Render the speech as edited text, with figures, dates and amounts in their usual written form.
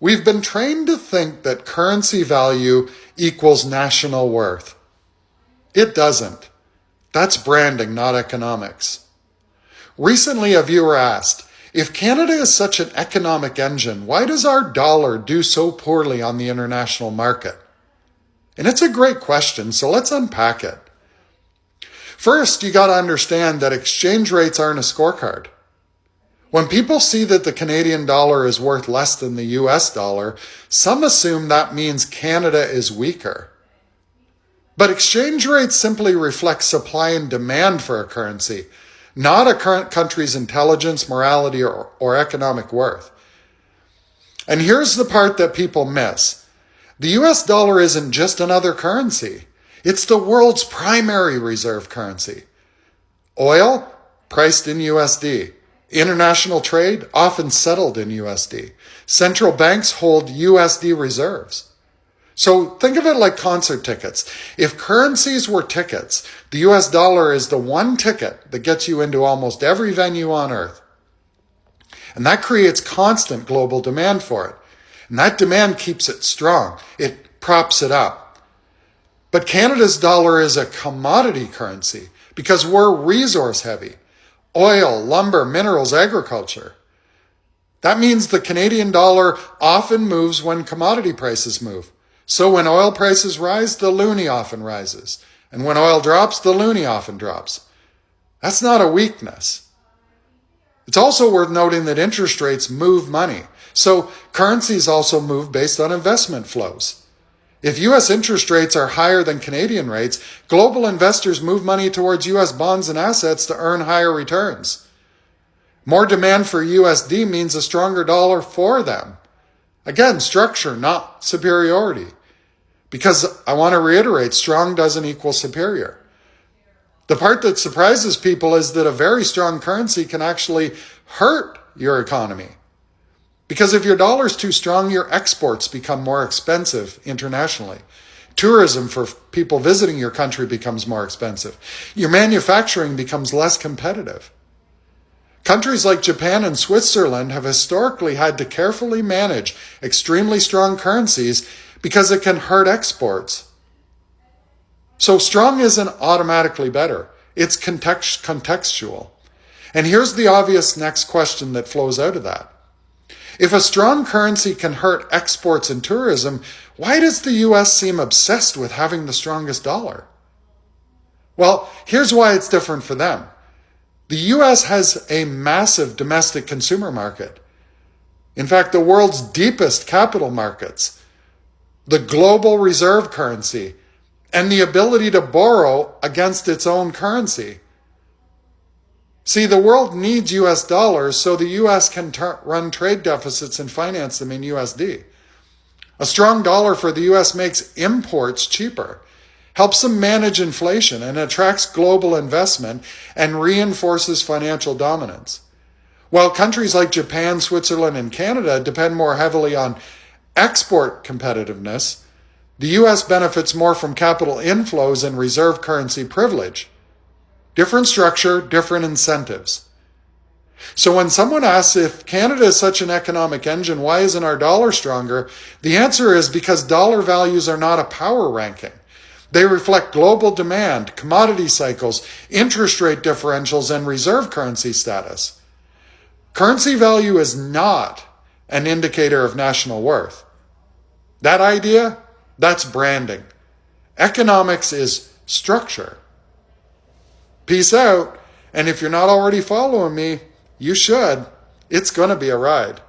We've been trained to think that currency value equals national worth. It doesn't. That's branding, not economics. Recently, a viewer asked, if Canada is such an economic engine, why does our dollar do so poorly on the international market? And it's a great question, so let's unpack it. First, you got to understand that exchange rates aren't a scorecard. When people see that the Canadian dollar is worth less than the US dollar, some assume that means Canada is weaker. But exchange rates simply reflect supply and demand for a currency, not a current country's intelligence, morality, or economic worth. And here's the part that people miss. The US dollar isn't just another currency. It's the world's primary reserve currency. Oil, priced in USD. International trade, often settled in USD. Central banks hold USD reserves. So think of it like concert tickets. If currencies were tickets, the US dollar is the one ticket that gets you into almost every venue on earth. And that creates constant global demand for it. And that demand keeps it strong. It props it up. But Canada's dollar is a commodity currency because we're resource heavy. Oil, lumber, minerals, agriculture. That means the Canadian dollar often moves when commodity prices move. So when oil prices rise, the loonie often rises. And when oil drops, the loonie often drops. That's not a weakness. It's also worth noting that interest rates move money. So currencies also move based on investment flows. If U.S. interest rates are higher than Canadian rates, global investors move money towards U.S. bonds and assets to earn higher returns. More demand for USD means a stronger dollar for them. Again, structure, not superiority. Because I want to reiterate, strong doesn't equal superior. The part that surprises people is that a very strong currency can actually hurt your economy. Because if your dollar's too strong, your exports become more expensive internationally. Tourism for people visiting your country becomes more expensive. Your manufacturing becomes less competitive. Countries like Japan and Switzerland have historically had to carefully manage extremely strong currencies because it can hurt exports. So strong isn't automatically better. It's contextual. And here's the obvious next question that flows out of that. If a strong currency can hurt exports and tourism, why does the US seem obsessed with having the strongest dollar? Well, here's why it's different for them. The US has a massive domestic consumer market. In fact, the world's deepest capital markets, the global reserve currency, and the ability to borrow against its own currency. See, the world needs US dollars so the US can run trade deficits and finance them in USD. A strong dollar for the US makes imports cheaper, helps them manage inflation, and attracts global investment and reinforces financial dominance. While countries like Japan, Switzerland, and Canada depend more heavily on export competitiveness, the US benefits more from capital inflows and reserve currency privilege. Different structure, different incentives. So when someone asks if Canada is such an economic engine, why isn't our dollar stronger? The answer is because dollar values are not a power ranking. They reflect global demand, commodity cycles, interest rate differentials, and reserve currency status. Currency value is not an indicator of national worth. That idea, that's branding. Economics is structure. Peace out. And if you're not already following me, you should. It's going to be a ride.